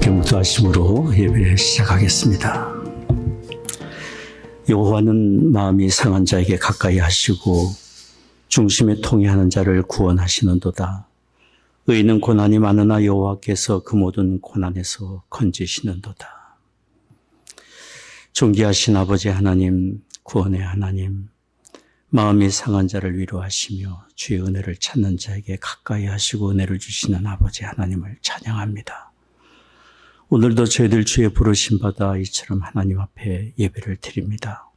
함께 묵도하심으로 예배를 시작하겠습니다. 여호와는 마음이 상한 자에게 가까이 하시고 중심에 통회하는 자를 구원하시는도다. 의인은 고난이 많으나 여호와께서 그 모든 고난에서 건지시는도다. 존귀하신 아버지 하나님, 구원의 하나님, 마음이 상한 자를 위로하시며 주의 은혜를 찾는 자에게 가까이 하시고 은혜를 주시는 아버지 하나님을 찬양합니다. 오늘도 저희들 주의 부르심 받아 이처럼 하나님 앞에 예배를 드립니다.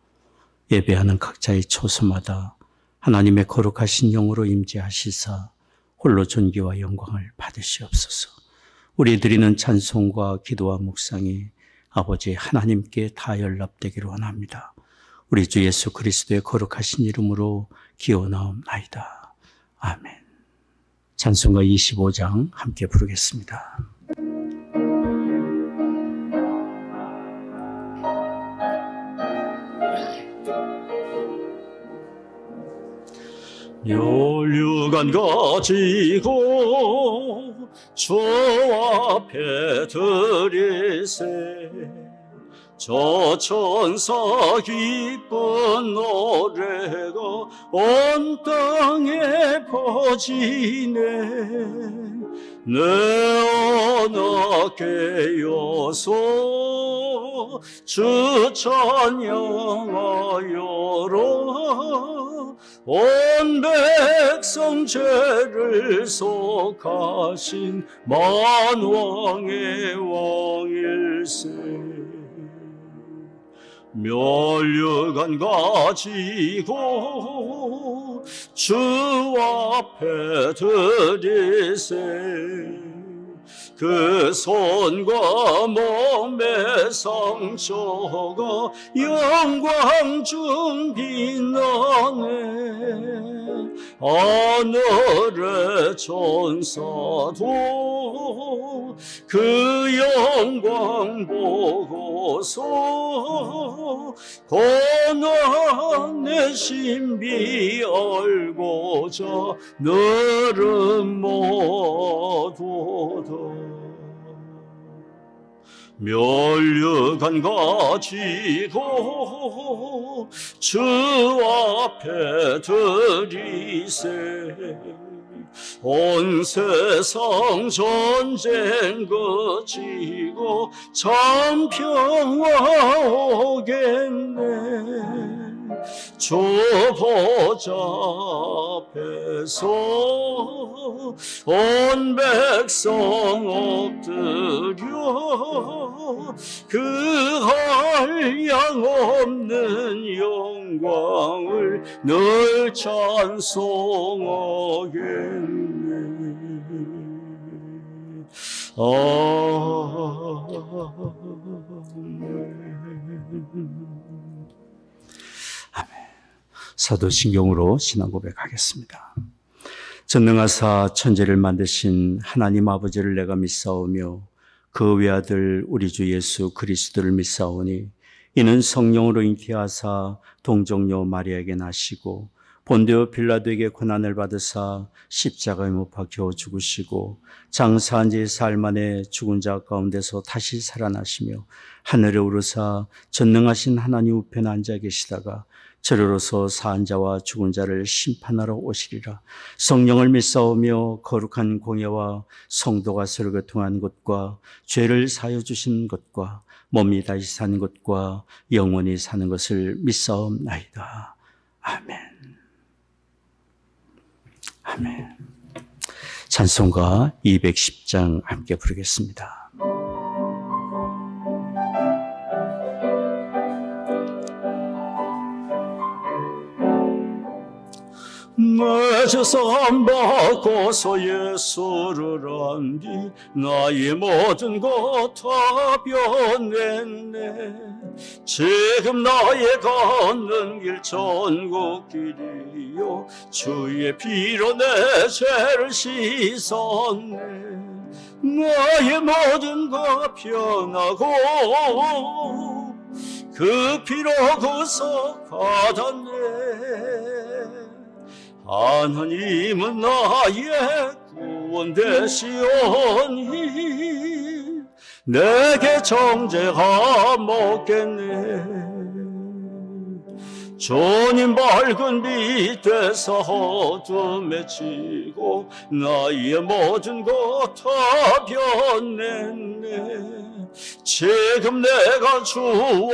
예배하는 각자의 초소마다 하나님의 거룩하신 영으로 임재하시사 홀로 존귀와 영광을 받으시옵소서. 우리 드리는 찬송과 기도와 묵상이 아버지 하나님께 다 연락되기를 원합니다. 우리 주 예수 그리스도의 거룩하신 이름으로 기원하옵나이다. 아멘. 찬송가 25장 함께 부르겠습니다. 혈류관 가지고 주 앞에 드리세 저 천사 기쁜 노래가 온 땅에 퍼지네 내 언어께 요소 주 찬양하여라 온 백성 죄를 속하신 만왕의 왕일세 멸류관 가지고 주 앞에 드리세 그 손과 몸의 상처가 영광 중 빛나네 하늘의 천사도 그 영광 보고서 고난의 신비 알고자 너를 모도다 멸류관 가지고 주 앞에 드리세 온 세상 전쟁 그치고 참 평화 오겠네 주 보좌 앞에서 온 백성 엎드려 그 한량없는 영광을 늘 찬송하겠네 사도신경으로 신앙 고백하겠습니다. 전능하사 천지를 만드신 하나님 아버지를 내가 믿사오며 그 외아들 우리 주 예수 그리스도를 믿사오니 이는 성령으로 잉태하사 동정녀 마리아에게 나시고 본디오 빌라도에게 고난을 받으사 십자가에 못 박혀 죽으시고 장사한 지 사흘 만에 죽은 자 가운데서 다시 살아나시며 하늘에 오르사 전능하신 하나님 우편에 앉아 계시다가 저리로서 사한 자와 죽은 자를 심판하러 오시리라. 성령을 믿사오며 거룩한 공예와 성도가 서로 교통한 것과 죄를 사하여 주신 것과 몸이 다시 사는 것과 영원히 사는 것을 믿사옵나이다. 아멘. 아멘. 찬송가 210장 함께 부르겠습니다. 내 죄사함 받고서 예수를 안 뒤 나의 모든 것 다 변했네 지금 나의 걷는 길 천국 길이요 주의 피로 내 죄를 씻었네 나의 모든 것 변하고 그 피로 구속받았네 하나님은 나의 구원 되시오니 내게 정죄가 먹겠네. 주님 밝은 빛 돼서 어둠에 지고 나의 모든 것 다 변했네. 지금 내가 주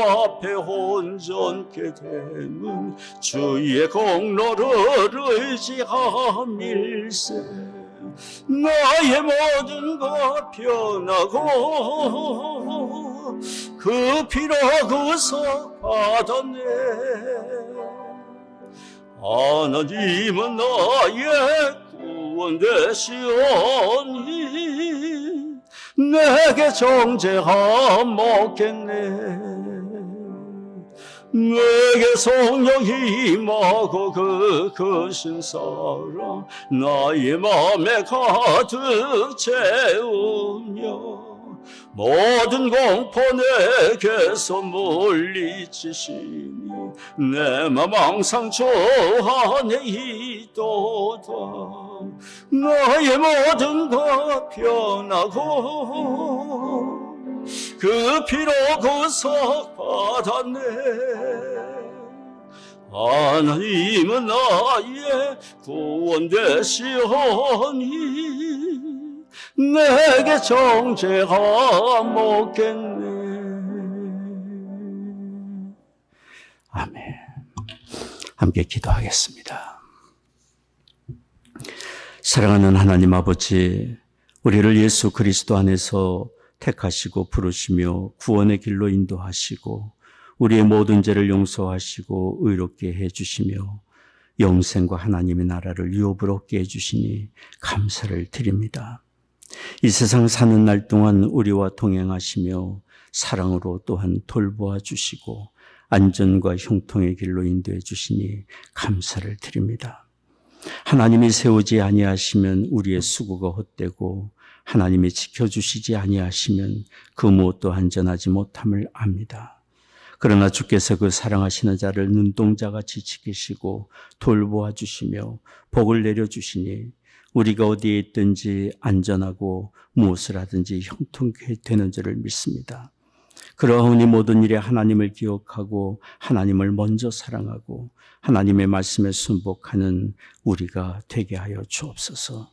앞에 온전케 되면 주의 공로를 의지함일세. 나의 모든 것 변하고 그 피로 구속 받았네. 하나님은 나의 구원 되시오니 내게 정죄가 먹겠네. 내게 성령이 임하고 그 크신 사랑 나의 맘에 가득 채우며 모든 공포 내게서 물리치시니 내 맘 항상 주 안에 있도다. 나의 모든 것 변하고 그 피로 구속 받았네. 하나님은 나의 구원 되시오니 내게 정죄가 먹겠네. 아멘. 함께 기도하겠습니다. 사랑하는 하나님 아버지, 우리를 예수 그리스도 안에서 택하시고 부르시며 구원의 길로 인도하시고 우리의 모든 죄를 용서하시고 의롭게 해주시며 영생과 하나님의 나라를 유업으로 얻게 해주시니 감사를 드립니다. 이 세상 사는 날 동안 우리와 동행하시며 사랑으로 또한 돌보아 주시고 안전과 형통의 길로 인도해 주시니 감사를 드립니다. 하나님이 세우지 아니하시면 우리의 수고가 헛되고 하나님이 지켜주시지 아니하시면 그 무엇도 안전하지 못함을 압니다. 그러나 주께서 그 사랑하시는 자를 눈동자같이 지키시고 돌보아 주시며 복을 내려주시니 우리가 어디에 있든지 안전하고 무엇을 하든지 형통케 되는 줄을 믿습니다. 그러하니 모든 일에 하나님을 기억하고 하나님을 먼저 사랑하고 하나님의 말씀에 순복하는 우리가 되게 하여 주옵소서.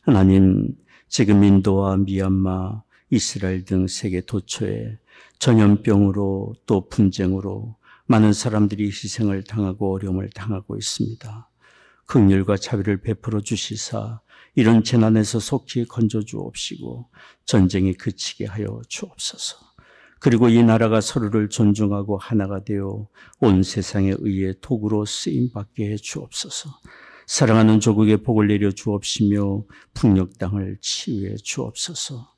하나님, 지금 인도와 미얀마, 이스라엘 등 세계 도처에 전염병으로 또 분쟁으로 많은 사람들이 희생을 당하고 어려움을 당하고 있습니다. 긍휼과 자비를 베풀어 주시사 이런 재난에서 속히 건져 주옵시고 전쟁이 그치게 하여 주옵소서. 그리고 이 나라가 서로를 존중하고 하나가 되어 온 세상에 의해 도구로 쓰임받게 해 주옵소서. 사랑하는 조국에 복을 내려 주옵시며 북녘 땅을 치유해 주옵소서.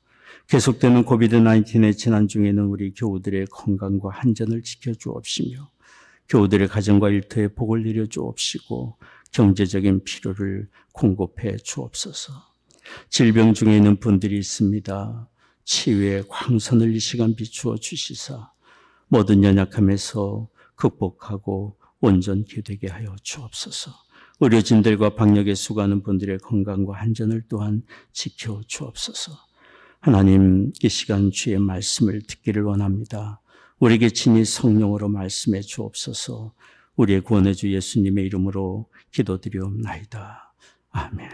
계속되는 코비드-19의 재난 중에는 우리 교우들의 건강과 안전을 지켜 주옵시며 교우들의 가정과 일터에 복을 내려 주옵시고 경제적인 필요를 공급해 주옵소서. 질병 중에 있는 분들이 있습니다. 치유의 광선을 이 시간 비추어 주시사 모든 연약함에서 극복하고 온전케 되게 하여 주옵소서. 의료진들과 방역에 수고하는 분들의 건강과 안전을 또한 지켜 주옵소서. 하나님, 이 시간 주의 말씀을 듣기를 원합니다. 우리에게 친히 성령으로 말씀해 주옵소서. 우리의 구원의 주 예수님의 이름으로 기도드리옵나이다. 아멘.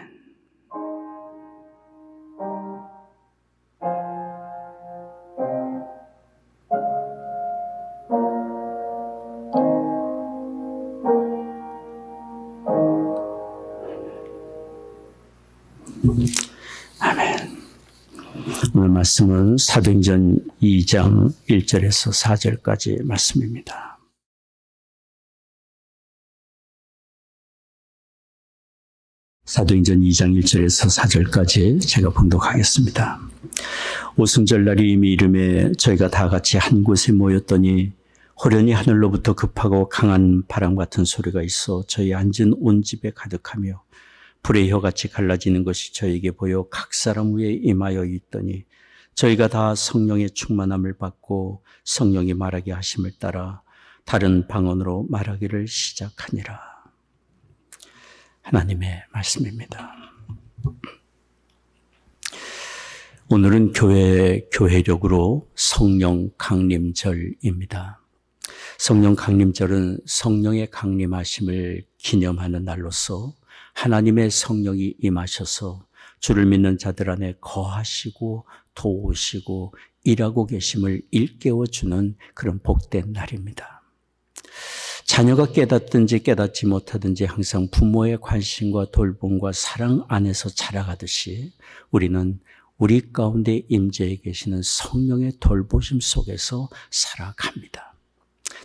아멘. 오늘 말씀은 사도행전 2장 1절에서 4절까지 말씀입니다. 사도행전 2장 1절에서 4절까지 제가 봉독하겠습니다. 오순절날이 이미 이름에 저희가 다 같이 한 곳에 모였더니 호련히 하늘로부터 급하고 강한 바람 같은 소리가 있어 저희 앉은 온 집에 가득하며 불의 혀같이 갈라지는 것이 저에게 보여 각 사람 위에 임하여 있더니 저희가 다 성령의 충만함을 받고 성령이 말하게 하심을 따라 다른 방언으로 말하기를 시작하니라. 하나님의 말씀입니다. 오늘은 교회력으로 성령 강림절입니다. 성령 강림절은 성령의 강림하심을 기념하는 날로서 하나님의 성령이 임하셔서 주를 믿는 자들 안에 거하시고 도우시고 일하고 계심을 일깨워주는 그런 복된 날입니다. 자녀가 깨닫든지 깨닫지 못하든지 항상 부모의 관심과 돌봄과 사랑 안에서 자라가듯이 우리는 우리 가운데 임재해 계시는 성령의 돌보심 속에서 살아갑니다.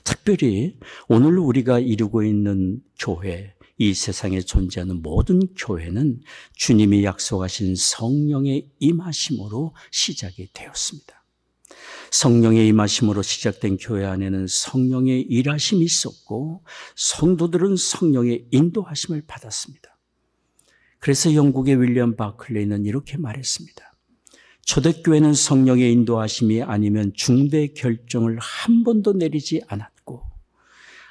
특별히 오늘 우리가 이루고 있는 교회, 이 세상에 존재하는 모든 교회는 주님이 약속하신 성령의 임하심으로 시작이 되었습니다. 성령의 임하심으로 시작된 교회 안에는 성령의 일하심이 있었고 성도들은 성령의 인도하심을 받았습니다. 그래서 영국의 윌리엄 바클레이는 이렇게 말했습니다. 초대교회는 성령의 인도하심이 아니면 중대 결정을 한 번도 내리지 않았고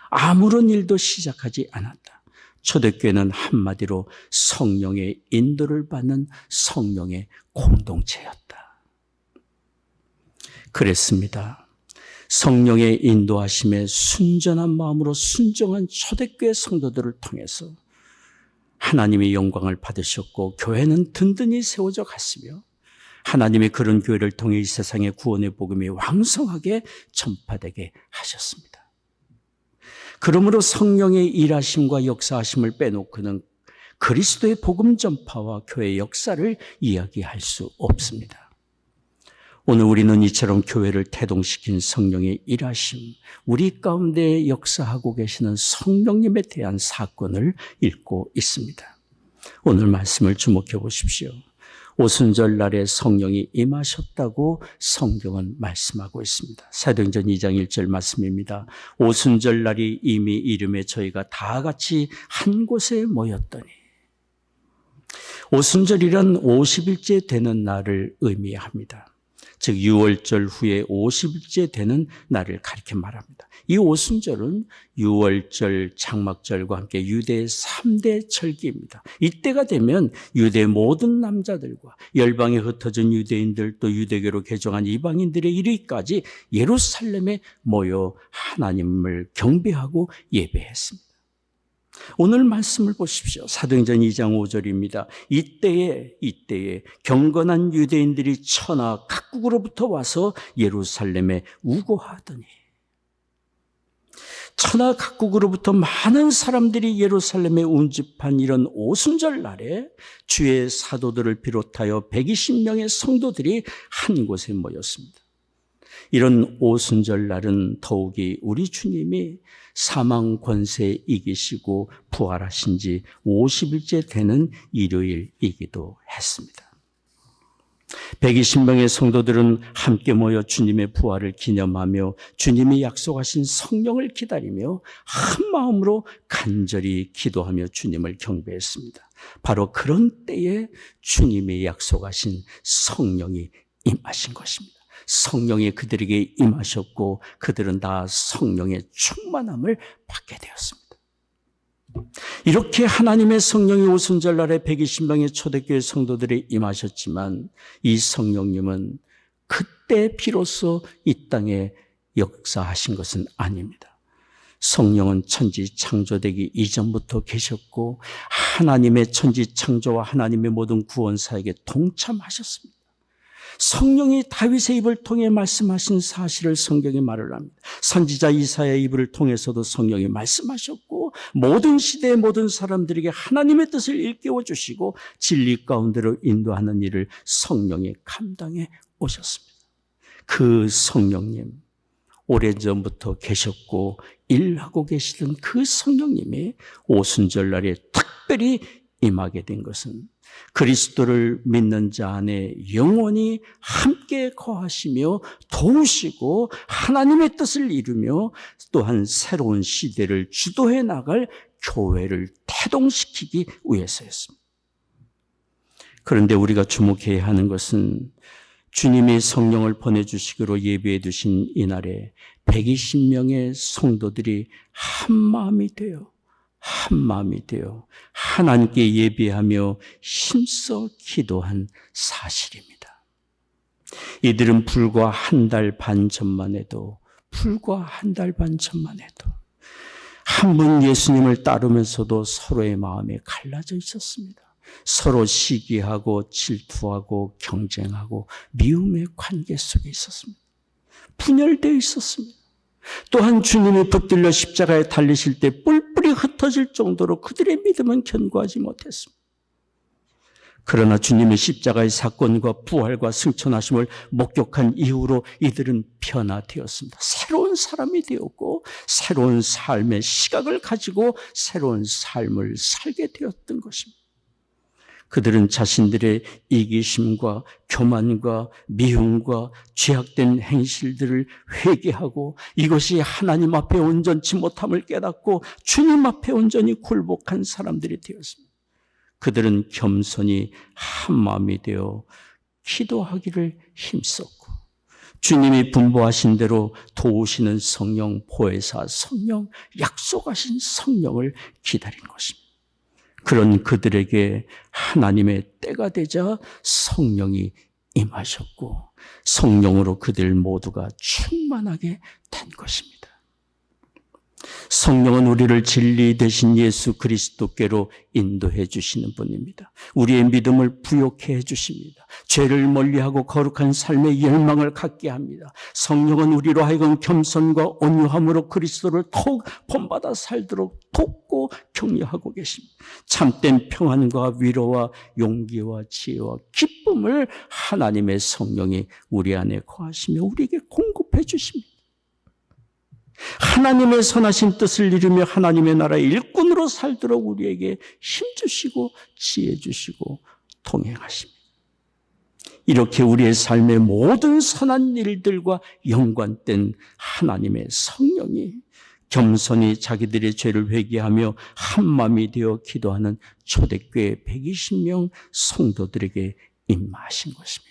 아무런 일도 시작하지 않았다. 초대교회는 한마디로 성령의 인도를 받는 성령의 공동체였다. 그랬습니다. 성령의 인도하심에 순전한 마음으로 순종한 초대교회 성도들을 통해서 하나님의 영광을 받으셨고 교회는 든든히 세워져 갔으며 하나님의 그런 교회를 통해 이 세상의 구원의 복음이 왕성하게 전파되게 하셨습니다. 그러므로 성령의 일하심과 역사하심을 빼놓고는 그리스도의 복음 전파와 교회의 역사를 이야기할 수 없습니다. 오늘 우리는 이처럼 교회를 태동시킨 성령의 일하심, 우리 가운데 역사하고 계시는 성령님에 대한 사건을 읽고 있습니다. 오늘 말씀을 주목해 보십시오. 오순절 날에 성령이 임하셨다고 성경은 말씀하고 있습니다. 사도행전 2장 1절 말씀입니다. 오순절 날이 이미 이름에 저희가 다 같이 한 곳에 모였더니, 오순절이란 50일째 되는 날을 의미합니다. 즉 6월절 후에 50일째 되는 날을 가리켜 말합니다. 이 오순절은 6월절, 장막절과 함께 유대의 3대 절기입니다. 이때가 되면 유대 모든 남자들과 열방에 흩어진 유대인들 또 유대교로 개종한 이방인들의 이르기까지 예루살렘에 모여 하나님을 경배하고 예배했습니다. 오늘 말씀을 보십시오. 사도행전 2장 5절입니다. 이때에 경건한 유대인들이 천하 각국으로부터 와서 예루살렘에 우거하더니, 천하 각국으로부터 많은 사람들이 예루살렘에 운집한 이런 오순절 날에 주의 사도들을 비롯하여 120명의 성도들이 한 곳에 모였습니다. 이런 오순절 날은 더욱이 우리 주님이 사망 권세 이기시고 부활하신 지 50일째 되는 일요일이기도 했습니다. 120명의 성도들은 함께 모여 주님의 부활을 기념하며 주님이 약속하신 성령을 기다리며 한 마음으로 간절히 기도하며 주님을 경배했습니다. 바로 그런 때에 주님이 약속하신 성령이 임하신 것입니다. 성령이 그들에게 임하셨고 그들은 다 성령의 충만함을 받게 되었습니다. 이렇게 하나님의 성령이 오순절 날에 120명의 초대교회 성도들이 임하셨지만 이 성령님은 그때 비로소 이 땅에 역사하신 것은 아닙니다. 성령은 천지 창조되기 이전부터 계셨고 하나님의 천지 창조와 하나님의 모든 구원 사역에 동참하셨습니다. 성령이 다윗의 입을 통해 말씀하신 사실을 성경이 말을 합니다. 선지자 이사야의 입을 통해서도 성령이 말씀하셨고 모든 시대의 모든 사람들에게 하나님의 뜻을 일깨워 주시고 진리 가운데로 인도하는 일을 성령이 감당해 오셨습니다. 그 성령님, 오래전부터 계셨고 일하고 계시던 그 성령님이 오순절 날에 특별히 임하게 된 것은 그리스도를 믿는 자 안에 영원히 함께 거하시며 도우시고 하나님의 뜻을 이루며 또한 새로운 시대를 주도해 나갈 교회를 태동시키기 위해서였습니다. 그런데 우리가 주목해야 하는 것은 주님이 성령을 보내주시기로 예비해 두신 이날에 120명의 성도들이 한 마음이 되어 하나님께 예배하며 힘써 기도한 사실입니다. 이들은 불과 한 달 반 전만 해도 한 분 예수님을 따르면서도 서로의 마음이 갈라져 있었습니다. 서로 시기하고 질투하고 경쟁하고 미움의 관계 속에 있었습니다. 분열되어 있었습니다. 또한 주님이 붙들려 십자가에 달리실 때 뿔뿔이 흩어질 정도로 그들의 믿음은 견고하지 못했습니다. 그러나 주님의 십자가의 사건과 부활과 승천하심을 목격한 이후로 이들은 변화되었습니다. 새로운 사람이 되었고 새로운 삶의 시각을 가지고 새로운 삶을 살게 되었던 것입니다. 그들은 자신들의 이기심과 교만과 미움과 죄악된 행실들을 회개하고 이것이 하나님 앞에 온전치 못함을 깨닫고 주님 앞에 온전히 굴복한 사람들이 되었습니다. 그들은 겸손히 한마음이 되어 기도하기를 힘썼고 주님이 분부하신 대로 도우시는 성령, 보혜사 성령, 약속하신 성령을 기다린 것입니다. 그런 그들에게 하나님의 때가 되자 성령이 임하셨고 성령으로 그들 모두가 충만하게 된 것입니다. 성령은 우리를 진리 되신 예수 그리스도께로 인도해 주시는 분입니다. 우리의 믿음을 부욕해 해 주십니다. 죄를 멀리하고 거룩한 삶의 열망을 갖게 합니다. 성령은 우리로 하여금 겸손과 온유함으로 그리스도를 더욱 본받아 살도록 돕고 격려하고 계십니다. 참된 평안과 위로와 용기와 지혜와 기쁨을 하나님의 성령이 우리 안에 거하시며 우리에게 공급해 주십니다. 하나님의 선하신 뜻을 이루며 하나님의 나라의 일꾼으로 살도록 우리에게 힘주시고 지혜 주시고 동행하십니다. 이렇게 우리의 삶의 모든 선한 일들과 연관된 하나님의 성령이 겸손히 자기들의 죄를 회개하며 한마음이 되어 기도하는 초대교회 120명 성도들에게 임하신 것입니다.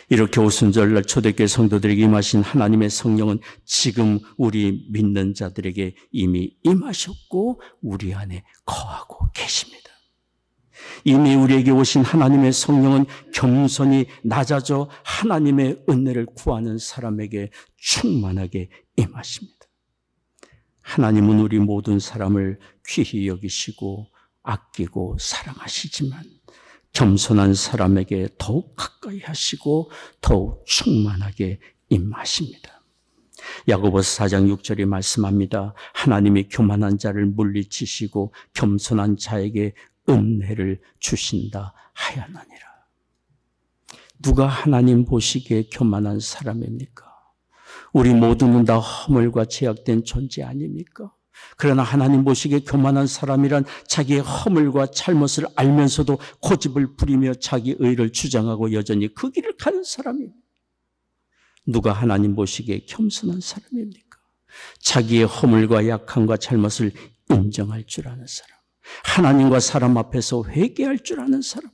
이렇게 오순절날 초대교회 성도들에게 임하신 하나님의 성령은 지금 우리 믿는 자들에게 이미 임하셨고 우리 안에 거하고 계십니다. 이미 우리에게 오신 하나님의 성령은 겸손히 낮아져 하나님의 은혜를 구하는 사람에게 충만하게 임하십니다. 하나님은 우리 모든 사람을 귀히 여기시고 아끼고 사랑하시지만 겸손한 사람에게 더욱 가까이 하시고 더욱 충만하게 임하십니다. 야고보서 4장 6절이 말씀합니다. 하나님이 교만한 자를 물리치시고 겸손한 자에게 은혜를 주신다 하였느니라. 누가 하나님 보시기에 교만한 사람입니까? 우리 모두는 다 허물과 죄악된 존재 아닙니까? 그러나 하나님 보시기에 교만한 사람이란 자기의 허물과 잘못을 알면서도 고집을 부리며 자기 의를 주장하고 여전히 그 길을 가는 사람입니다. 누가 하나님 보시기에 겸손한 사람입니까? 자기의 허물과 약함과 잘못을 인정할 줄 아는 사람, 하나님과 사람 앞에서 회개할 줄 아는 사람.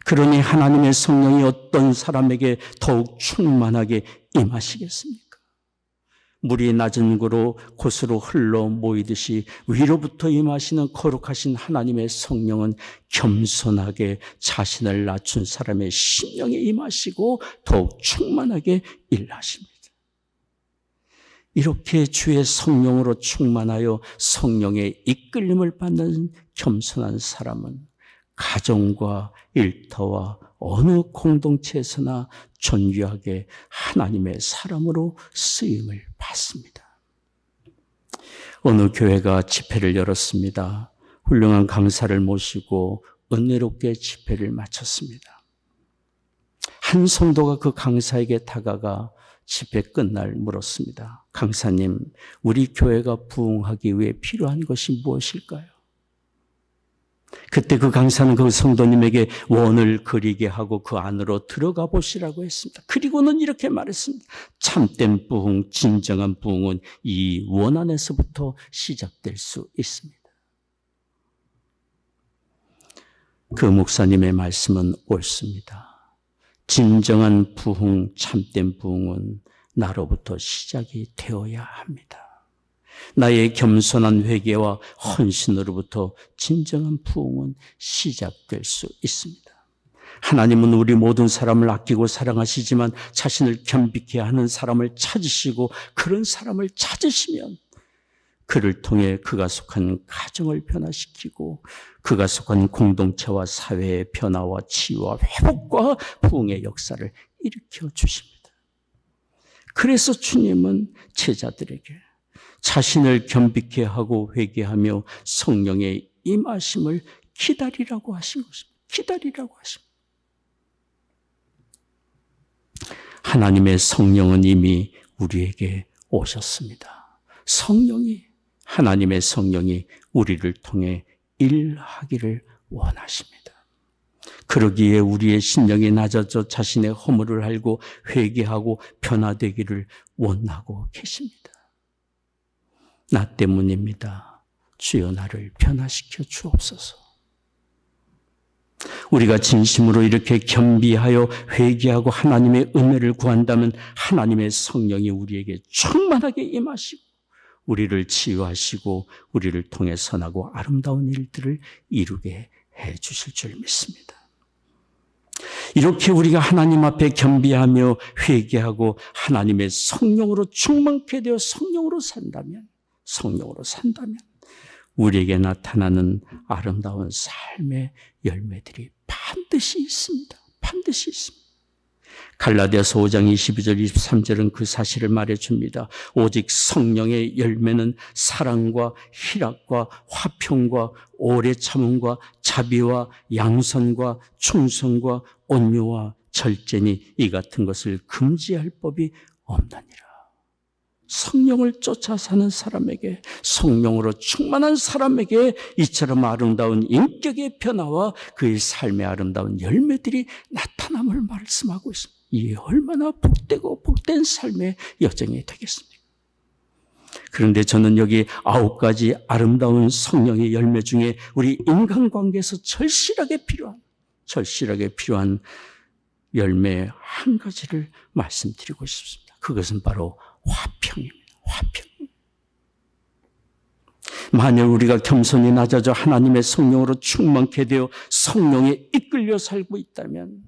그러니 하나님의 성령이 어떤 사람에게 더욱 충만하게 임하시겠습니까? 물이 낮은 곳으로 흘러 모이듯이 위로부터 임하시는 거룩하신 하나님의 성령은 겸손하게 자신을 낮춘 사람의 심령에 임하시고 더욱 충만하게 일하십니다. 이렇게 주의 성령으로 충만하여 성령의 이끌림을 받는 겸손한 사람은 가정과 일터와 어느 공동체에서나 존귀하게 하나님의 사람으로 쓰임을 받습니다. 어느 교회가 집회를 열었습니다. 훌륭한 강사를 모시고 은혜롭게 집회를 마쳤습니다. 한 성도가 그 강사에게 다가가 집회 끝날 물었습니다. 강사님, 우리 교회가 부흥하기 위해 필요한 것이 무엇일까요? 그때 그 강사는 그 성도님에게 원을 그리게 하고 그 안으로 들어가 보시라고 했습니다. 그리고는 이렇게 말했습니다. 참된 부흥, 진정한 부흥은 이 원 안에서부터 시작될 수 있습니다. 그 목사님의 말씀은 옳습니다. 진정한 부흥, 참된 부흥은 나로부터 시작이 되어야 합니다. 나의 겸손한 회개와 헌신으로부터 진정한 부흥은 시작될 수 있습니다. 하나님은 우리 모든 사람을 아끼고 사랑하시지만 자신을 겸비케 하는 사람을 찾으시고 그런 사람을 찾으시면 그를 통해 그가 속한 가정을 변화시키고 그가 속한 공동체와 사회의 변화와 치유와 회복과 부흥의 역사를 일으켜 주십니다. 그래서 주님은 제자들에게 자신을 겸비케 하고 회개하며 성령의 임하심을 기다리라고 하신 것입니다. 기다리라고 하십니다. 하나님의 성령은 이미 우리에게 오셨습니다. 하나님의 성령이 우리를 통해 일하기를 원하십니다. 그러기에 우리의 신령이 낮아져 자신의 허물을 알고 회개하고 변화되기를 원하고 계십니다. 나 때문입니다. 주여 나를 변화시켜 주옵소서. 우리가 진심으로 이렇게 겸비하여 회개하고 하나님의 은혜를 구한다면 하나님의 성령이 우리에게 충만하게 임하시고 우리를 치유하시고 우리를 통해 선하고 아름다운 일들을 이루게 해 주실 줄 믿습니다. 이렇게 우리가 하나님 앞에 겸비하며 회개하고 하나님의 성령으로 충만케 되어 성령으로 산다면 우리에게 나타나는 아름다운 삶의 열매들이 반드시 있습니다. 반드시 있습니다. 갈라디아서 5장 22절 23절은 그 사실을 말해줍니다. 오직 성령의 열매는 사랑과 희락과 화평과 오래 참음과 자비와 양선과 충성과 온유와 절제니 이 같은 것을 금지할 법이 없느니라. 성령을 쫓아 사는 사람에게, 성령으로 충만한 사람에게 이처럼 아름다운 인격의 변화와 그의 삶의 아름다운 열매들이 나타남을 말씀하고 있습니다. 이게 얼마나 복되고 복된 삶의 여정이 되겠습니까? 그런데 저는 여기 9가지 아름다운 성령의 열매 중에 우리 인간관계에서 절실하게 필요한 열매 한 가지를 말씀드리고 싶습니다. 그것은 바로 화평입니다. 화평. 만일 우리가 겸손히 낮아져 하나님의 성령으로 충만케 되어 성령에 이끌려 살고 있다면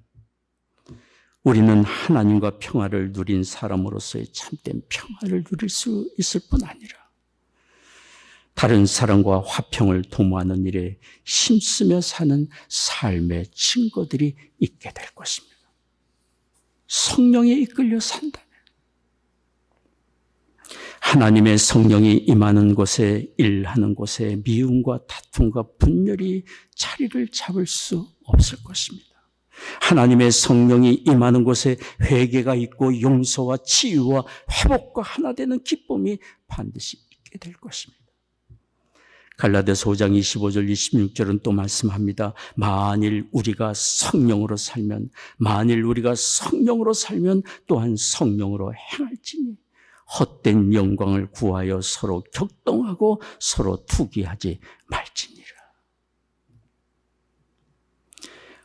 우리는 하나님과 평화를 누린 사람으로서의 참된 평화를 누릴 수 있을 뿐 아니라 다른 사람과 화평을 도모하는 일에 힘쓰며 사는 삶의 증거들이 있게 될 것입니다. 성령에 이끌려 산다면 하나님의 성령이 임하는 곳에, 일하는 곳에 미움과 다툼과 분열이 자리를 잡을 수 없을 것입니다. 하나님의 성령이 임하는 곳에 회개가 있고 용서와 치유와 회복과 하나 되는 기쁨이 반드시 있게 될 것입니다. 갈라디아서 5장 25절 26절은 또 말씀합니다. 만일 우리가 성령으로 살면 또한 성령으로 행할지니 헛된 영광을 구하여 서로 격동하고 서로 투기하지 말지니라.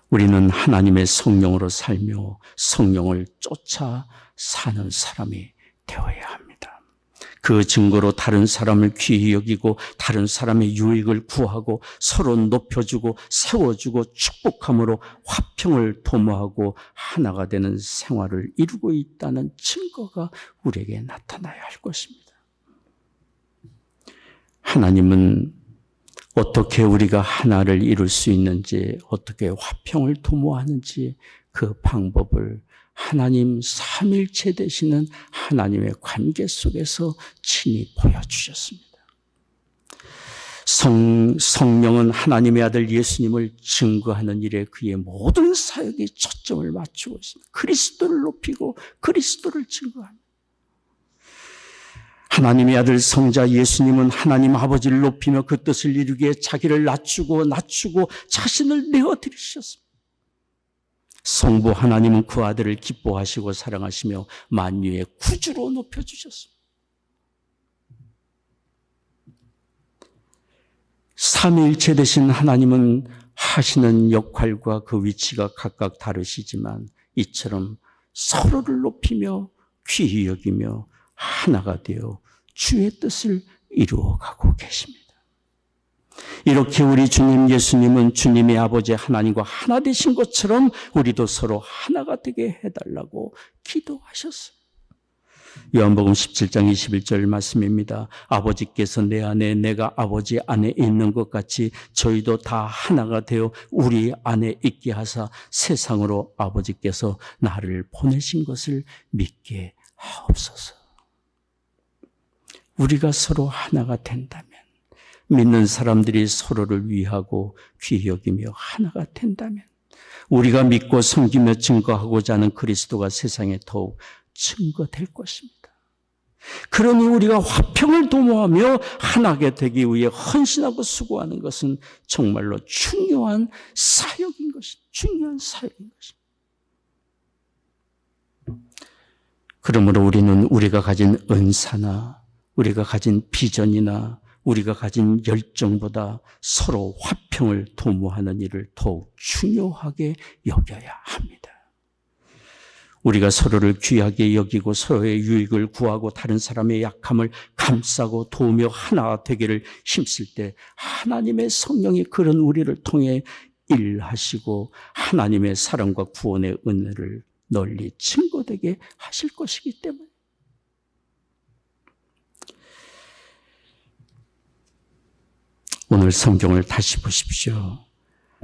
우리는 하나님의 성령으로 살며 성령을 쫓아 사는 사람이 되어야 합니다. 그 증거로 다른 사람을 귀히 여기고 다른 사람의 유익을 구하고 서로 높여주고 세워주고 축복함으로 화평을 도모하고 하나가 되는 생활을 이루고 있다는 증거가 우리에게 나타나야 할 것입니다. 하나님은 어떻게 우리가 하나를 이룰 수 있는지, 어떻게 화평을 도모하는지 그 방법을 하나님 삼일체 되시는 하나님의 관계 속에서 친히 보여주셨습니다. 성령은 하나님의 아들 예수님을 증거하는 일에 그의 모든 사역에 초점을 맞추고 있습니다. 그리스도를 높이고 그리스도를 증거합니다. 하나님의 아들 성자 예수님은 하나님 아버지를 높이며 그 뜻을 이루기에 자기를 낮추고 자신을 내어드리셨습니다. 성부 하나님은 그 아들을 기뻐하시고 사랑하시며 만유의 구주로 높여주셨습니다. 삼위일체 되신 하나님은 하시는 역할과 그 위치가 각각 다르시지만 이처럼 서로를 높이며 귀히 여기며 하나가 되어 주의 뜻을 이루어가고 계십니다. 이렇게 우리 주님 예수님은 주님의 아버지 하나님과 하나 되신 것처럼 우리도 서로 하나가 되게 해달라고 기도하셨어요. 요한복음 17장 21절 말씀입니다. 아버지께서 내 안에 내가 아버지 안에 있는 것 같이 저희도 다 하나가 되어 우리 안에 있게 하사 세상으로 아버지께서 나를 보내신 것을 믿게 하옵소서. 우리가 서로 하나가 된다면, 믿는 사람들이 서로를 위하고 귀히 여기며 하나가 된다면, 우리가 믿고 섬기며 증거하고자 하는 그리스도가 세상에 더욱 증거될 것입니다. 그러니 우리가 화평을 도모하며 하나가 되기 위해 헌신하고 수고하는 것은 정말로 중요한 사역인 것입니다. 중요한 사역인 것입니다. 그러므로 우리는 우리가 가진 은사나 우리가 가진 비전이나 우리가 가진 열정보다 서로 화평을 도모하는 일을 더욱 중요하게 여겨야 합니다. 우리가 서로를 귀하게 여기고 서로의 유익을 구하고 다른 사람의 약함을 감싸고 도우며 하나 되기를 힘쓸 때 하나님의 성령이 그런 우리를 통해 일하시고 하나님의 사랑과 구원의 은혜를 널리 증거되게 하실 것이기 때문에 오늘 성경을 다시 보십시오.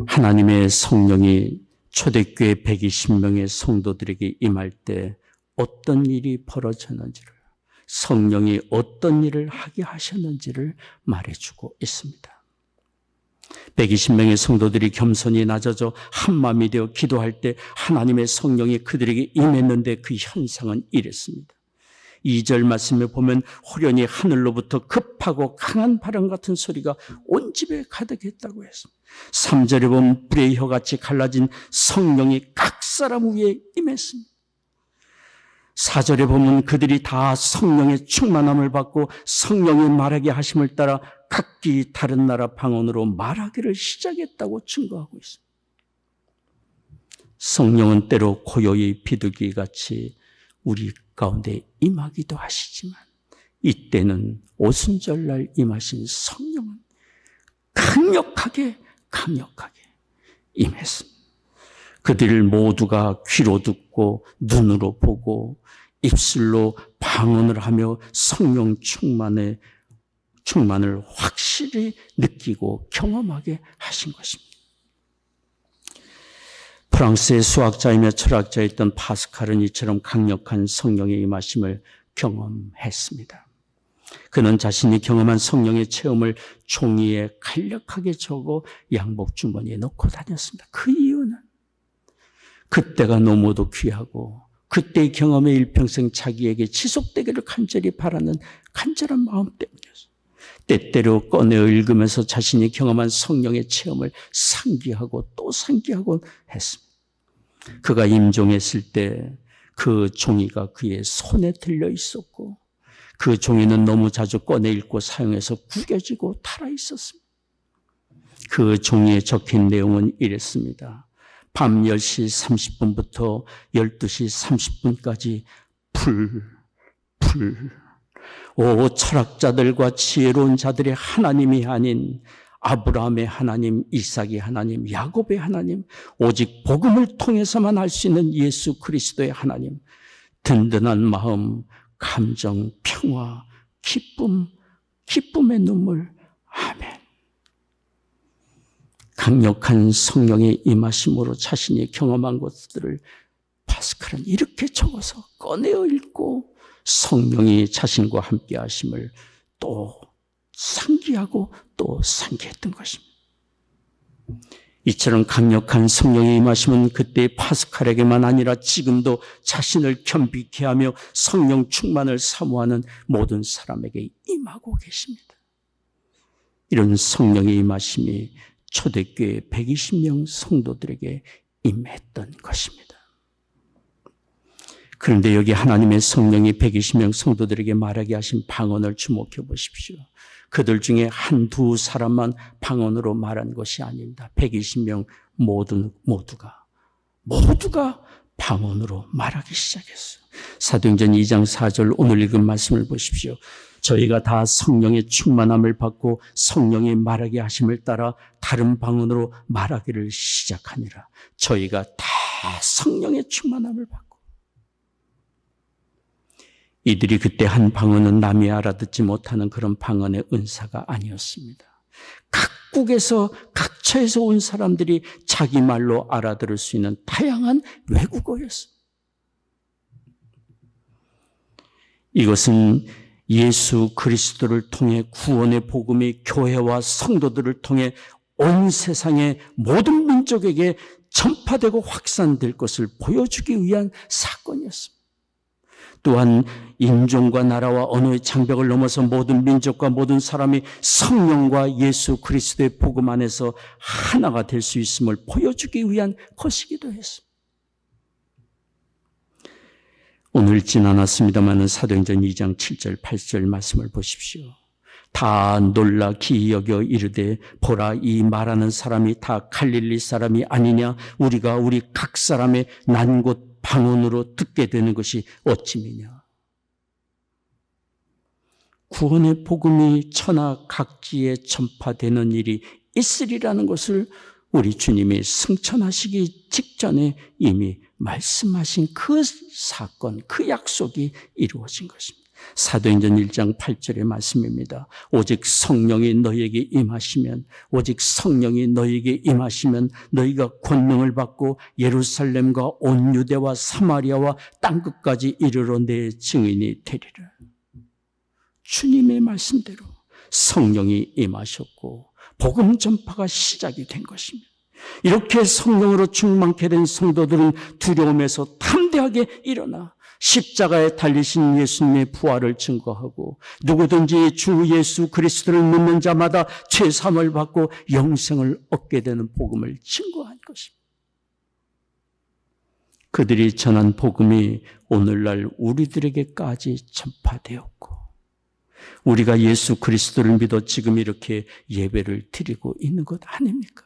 하나님의 성령이 초대교회 120명의 성도들에게 임할 때 어떤 일이 벌어졌는지를, 성령이 어떤 일을 하게 하셨는지를 말해주고 있습니다. 120명의 성도들이 겸손히 낮아져 한마음이 되어 기도할 때 하나님의 성령이 그들에게 임했는데 그 현상은 이랬습니다. 2절 말씀에 보면 호련히 하늘로부터 급하고 강한 바람 같은 소리가 온 집에 가득했다고 했습니다. 3절에 보면 불의 혀같이 갈라진 성령이 각 사람 위에 임했습니다. 4절에 보면 그들이 다 성령의 충만함을 받고 성령이 말하게 하심을 따라 각기 다른 나라 방언으로 말하기를 시작했다고 증거하고 있습니다. 성령은 때로 고요히 비둘기같이 우리 가운데 임하기도 하시지만 이때는 오순절날 임하신 성령은 강력하게 임했습니다. 그들 모두가 귀로 듣고 눈으로 보고 입술로 방언을 하며 성령 충만을 확실히 느끼고 경험하게 하신 것입니다. 프랑스의 수학자이며 철학자였던 파스칼은 이처럼 강력한 성령의 임하심을 경험했습니다. 그는 자신이 경험한 성령의 체험을 종이에 간략하게 적어 양복 주머니에 넣고 다녔습니다. 그 이유는 그때가 너무도 귀하고 그때의 경험의 일평생 자기에게 지속되기를 간절히 바라는 간절한 마음 때문이었어요. 때때로 꺼내어 읽으면서 자신이 경험한 성령의 체험을 상기하고 또 상기하곤 했습니다. 그가 임종했을 때 그 종이가 그의 손에 들려 있었고 그 종이는 너무 자주 꺼내 읽고 사용해서 구겨지고 달아 있었습니다. 그 종이에 적힌 내용은 이랬습니다. 밤 10시 30분부터 12시 30분까지 오 철학자들과 지혜로운 자들의 하나님이 아닌 아브라함의 하나님, 이삭의 하나님, 야곱의 하나님, 오직 복음을 통해서만 알 수 있는 예수 그리스도의 하나님, 든든한 마음, 감정, 평화, 기쁨의 눈물, 아멘. 강력한 성령의 임하심으로 자신이 경험한 것들을 파스칼은 이렇게 적어서 꺼내어 읽고 성령이 자신과 함께 하심을 또 상기하고 또 상기했던 것입니다. 이처럼 강력한 성령의 임하심은 그때 파스칼에게만 아니라 지금도 자신을 겸비케 하며 성령 충만을 사모하는 모든 사람에게 임하고 계십니다. 이런 성령의 임하심이 초대교회 120명 성도들에게 임했던 것입니다. 그런데 여기 하나님의 성령이 120명 성도들에게 말하게 하신 방언을 주목해 보십시오. 그들 중에 한두 사람만 방언으로 말한 것이 아닙니다. 120명 모두가 방언으로 말하기 시작했어요. 사도행전 2장 4절 오늘 읽은 말씀을 보십시오. 저희가 다 성령의 충만함을 받고 성령이 말하게 하심을 따라 다른 방언으로 말하기를 시작하니라. 저희가 다 성령의 충만함을 받고. 이들이 그때 한 방언은 남이 알아듣지 못하는 그런 방언의 은사가 아니었습니다. 각국에서 각처에서 온 사람들이 자기 말로 알아들을 수 있는 다양한 외국어였습니다. 이것은 예수 그리스도를 통해 구원의 복음이 교회와 성도들을 통해 온 세상의 모든 민족에게 전파되고 확산될 것을 보여주기 위한 사건이었습니다. 또한 인종과 나라와 언어의 장벽을 넘어서 모든 민족과 모든 사람이 성령과 예수 그리스도의 복음 안에서 하나가 될 수 있음을 보여주기 위한 것이기도 했습니다. 오늘 지나놨습니다마는 사도행전 2장 7절 8절 말씀을 보십시오. 다 놀라 기이 여겨 이르되 보라 이 말하는 사람이 다 갈릴리 사람이 아니냐 우리가 우리 각 사람의 난 곳 방언으로 듣게 되는 것이 어찌미냐. 구원의 복음이 천하 각지에 전파되는 일이 있으리라는 것을 우리 주님이 승천하시기 직전에 이미 말씀하신 그 사건, 그 약속이 이루어진 것입니다. 사도행전 1장 8절의 말씀입니다. 오직 성령이 너희에게 임하시면 너희가 권능을 받고 예루살렘과 온 유대와 사마리아와 땅끝까지 이르러 내 증인이 되리라. 주님의 말씀대로 성령이 임하셨고 복음 전파가 시작이 된 것입니다. 이렇게 성령으로 충만케 된 성도들은 두려움에서 담대하게 일어나 십자가에 달리신 예수님의 부활을 증거하고 누구든지 주 예수 그리스도를 믿는 자마다 죄사함을 받고 영생을 얻게 되는 복음을 증거한 것입니다. 그들이 전한 복음이 오늘날 우리들에게까지 전파되었고 우리가 예수 그리스도를 믿어 지금 이렇게 예배를 드리고 있는 것 아닙니까?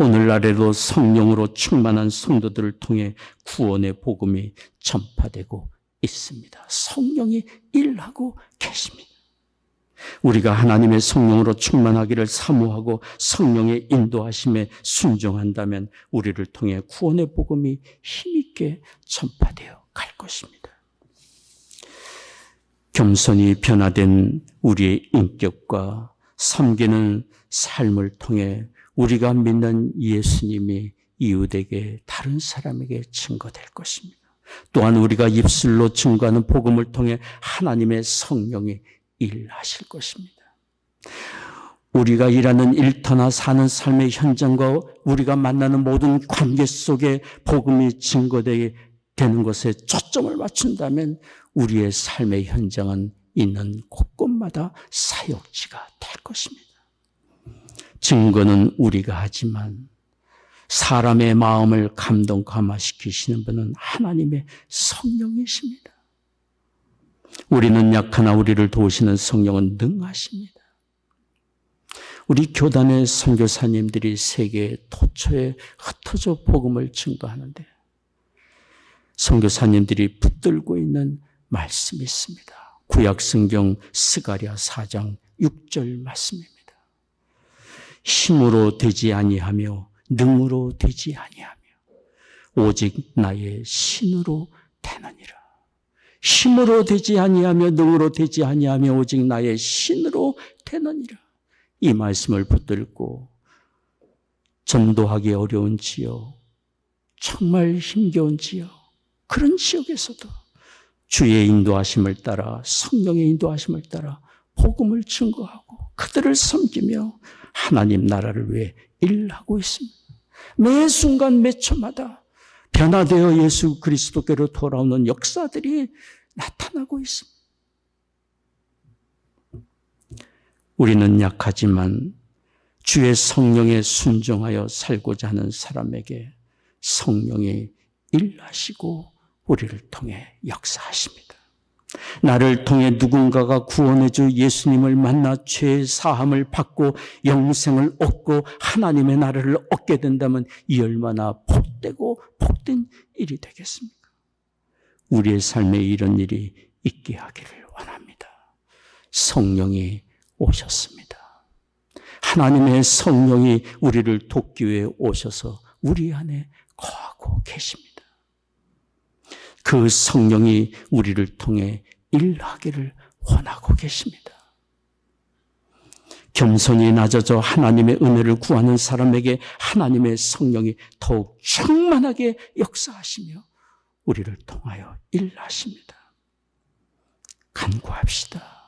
오늘날에도 성령으로 충만한 성도들을 통해 구원의 복음이 전파되고 있습니다. 성령이 일하고 계십니다. 우리가 하나님의 성령으로 충만하기를 사모하고 성령의 인도하심에 순종한다면 우리를 통해 구원의 복음이 힘있게 전파되어 갈 것입니다. 겸손히 변화된 우리의 인격과 섬기는 삶을 통해 우리가 믿는 예수님이 이웃에게 다른 사람에게 증거될 것입니다. 또한 우리가 입술로 증거하는 복음을 통해 하나님의 성령이 일하실 것입니다. 우리가 일하는 일터나 사는 삶의 현장과 우리가 만나는 모든 관계 속에 복음이 증거되게 되는 것에 초점을 맞춘다면 우리의 삶의 현장은 있는 곳곳마다 사역지가 될 것입니다. 증거는 우리가 하지만 사람의 마음을 감동 감화시키시는 분은 하나님의 성령이십니다. 우리는 약하나 우리를 도우시는 성령은 능하십니다. 우리 교단의 선교사님들이 세계 토초에 흩어져 복음을 증거하는데 선교사님들이 붙들고 있는 말씀이 있습니다. 구약성경 스가랴 4장 6절 말씀입니다. 힘으로 되지 아니하며 능으로 되지 아니하며 오직 나의 신으로 되느니라. 힘으로 되지 아니하며 능으로 되지 아니하며 오직 나의 신으로 되느니라. 이 말씀을 붙들고 전도하기 어려운 지역, 정말 힘겨운 지역, 그런 지역에서도 주의 인도하심을 따라 성령의 인도하심을 따라 복음을 증거하고 그들을 섬기며 하나님 나라를 위해 일하고 있습니다. 매 순간 매 초마다 변화되어 예수 그리스도께로 돌아오는 역사들이 나타나고 있습니다. 우리는 약하지만 주의 성령에 순종하여 살고자 하는 사람에게 성령이 일하시고 우리를 통해 역사하십니다. 나를 통해 누군가가 구원해 주 예수님을 만나 죄 사함을 받고 영생을 얻고 하나님의 나라를 얻게 된다면 이 얼마나 복되고 복된 일이 되겠습니까? 우리의 삶에 이런 일이 있게 하기를 원합니다. 성령이 오셨습니다. 하나님의 성령이 우리를 돕기 위해 오셔서 우리 안에 거하고 계십니다. 그 성령이 우리를 통해 일하기를 원하고 계십니다. 겸손히 낮아져 하나님의 은혜를 구하는 사람에게 하나님의 성령이 더욱 충만하게 역사하시며 우리를 통하여 일하십니다. 간구합시다.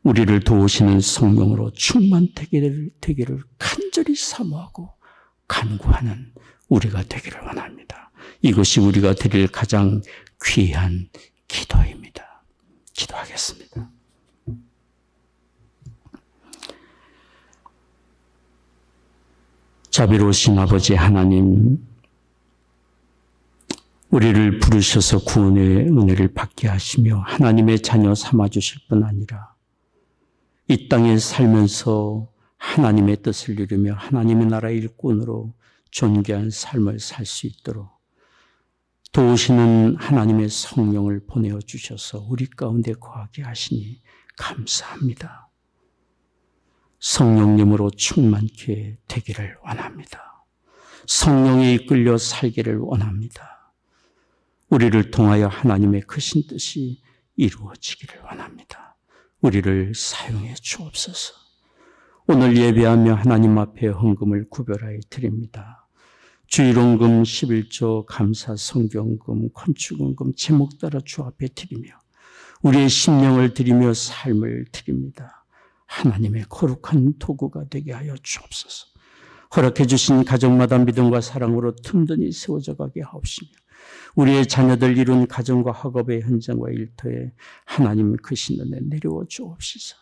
우리를 도우시는 성령으로 충만되기를 간절히 사모하고 간구하는 우리가 되기를 원합니다. 이것이 우리가 드릴 가장 귀한 기도입니다. 기도하겠습니다. 자비로우신 아버지 하나님, 우리를 부르셔서 구원의 은혜를 받게 하시며 하나님의 자녀 삼아주실 뿐 아니라 이 땅에 살면서 하나님의 뜻을 이루며 하나님의 나라의 일꾼으로 존귀한 삶을 살 수 있도록 도우시는 하나님의 성령을 보내어 주셔서 우리 가운데 거하게 하시니 감사합니다. 성령님으로 충만케 되기를 원합니다. 성령에 이끌려 살기를 원합니다. 우리를 통하여 하나님의 크신 뜻이 이루어지기를 원합니다. 우리를 사용해 주옵소서. 오늘 예배하며 하나님 앞에 헌금을 구별하여 드립니다. 주일원금 11조, 감사 성경금, 건축원금 제목 따라 주 앞에 드리며 우리의 심령을 드리며 삶을 드립니다. 하나님의 거룩한 도구가 되게 하여 주옵소서. 허락해 주신 가정마다 믿음과 사랑으로 튼튼히 세워져 가게 하옵시며 우리의 자녀들 이룬 가정과 학업의 현장과 일터에 하나님 크신 은혜 내려와 주옵시서.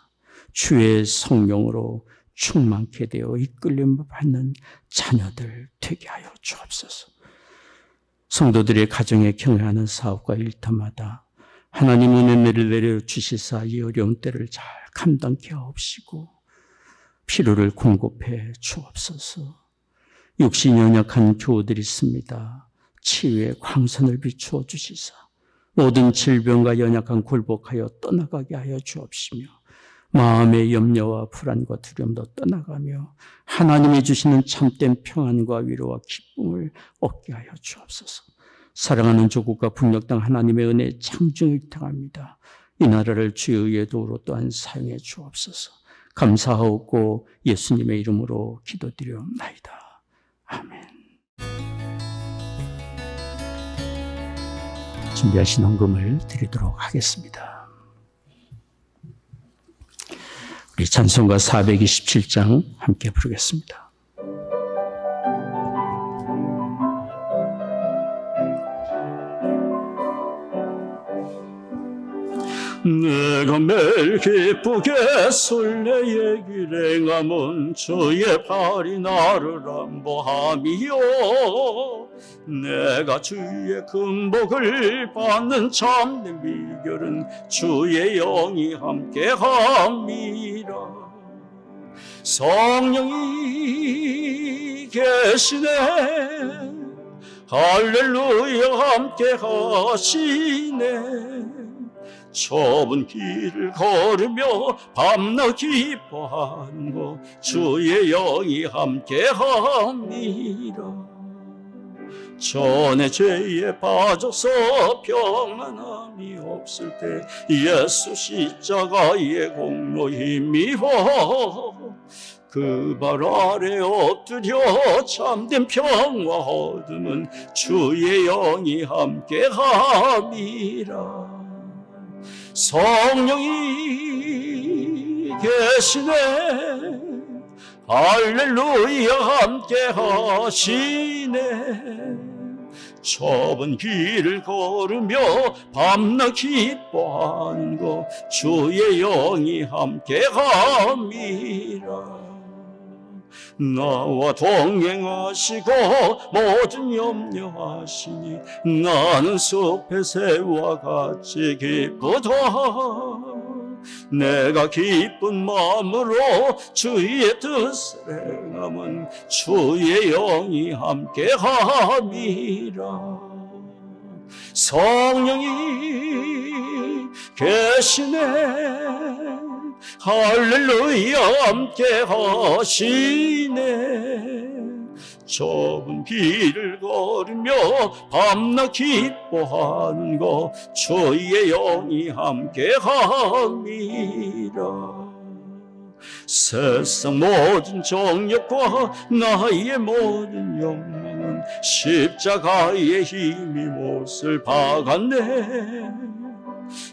주의 성령으로 충만케 되어 이끌림 받는 자녀들 되게 하여 주옵소서. 성도들의 가정에 경외하는 사업과 일터마다 하나님 은혜를 내려주시사 이 어려운 때를 잘 감당케 하옵시고 필요를 공급해 주옵소서. 육신이 연약한 교우들이 있습니다. 치유의 광선을 비추어 주시사 모든 질병과 연약한 굴복하여 떠나가게 하여 주옵시며 마음의 염려와 불안과 두려움도 떠나가며 하나님이 주시는 참된 평안과 위로와 기쁨을 얻게 하여 주옵소서. 사랑하는 조국과 북녘 땅 하나님의 은혜에 창중을 당합니다. 이 나라를 주의 의의 도로 또한 사용해 주옵소서. 감사하옵고 예수님의 이름으로 기도드리옵나이다. 아멘. 준비하신 헌금을 드리도록 하겠습니다. 우리 찬송가 427장 함께 부르겠습니다. 내가 매일 기쁘게 순례의 길에 가면 주의 발이 나를 안보함이요 내가 주의 금복을 받는 참된 비결은 주의 영이 함께함이라. 성령이 계시네 할렐루야 함께하시네. 좁은 길을 걸으며 밤낮 기뻐하는 것 주의 영이 함께함이라. 전에 죄에 빠져서 평안함이 없을 때 예수 십자가의 공로 힘입어 그 발 아래 엎드려 참된 평화 얻으면 주의 영이 함께함이라. 성령이 계시네 할렐루야 함께하시네. 좁은 길을 걸으며 밤낮 기뻐하는 것 주의 영이 함께함이라. 나와 동행하시고 모든 염려하시니 나는 숲의 새와 같이 기쁘다. 내가 기쁜 마음으로 주의 뜻을 행하면 주의 영이 함께함이라. 성령이 계시네. 할렐루야 함께 하시네. 좁은 길을 걸으며 밤낮 기뻐하는 것 주의 영이 함께 함이라. 세상 모든 정욕과 나의 모든 욕망은 십자가의 힘이 못을 박았네.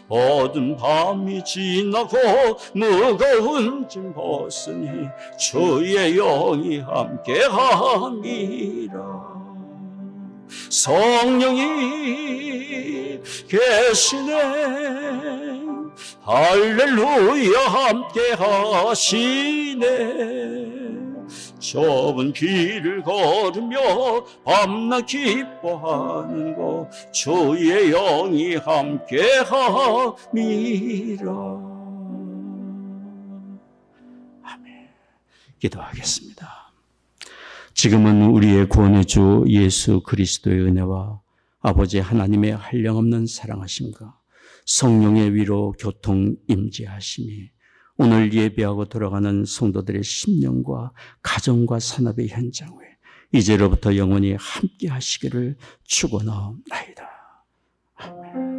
어두운 밤이 지나고 무거운 짐 벗으니 주의 영이 함께함이라. 성령이 계시네. 할렐루야 함께 하시네. 좁은 길을 걸으며 밤낮 기뻐하는 것 주의 영이 함께 함이라. 아멘. 기도하겠습니다. 지금은 우리의 구원의 주 예수 그리스도의 은혜와 아버지 하나님의 한량없는 사랑하심과 성령의 위로 교통 임재하심이 오늘 예배하고 돌아가는 성도들의 심령과 가정과 산업의 현장에 이제로부터 영원히 함께 하시기를 축원하옵나이다. 아멘.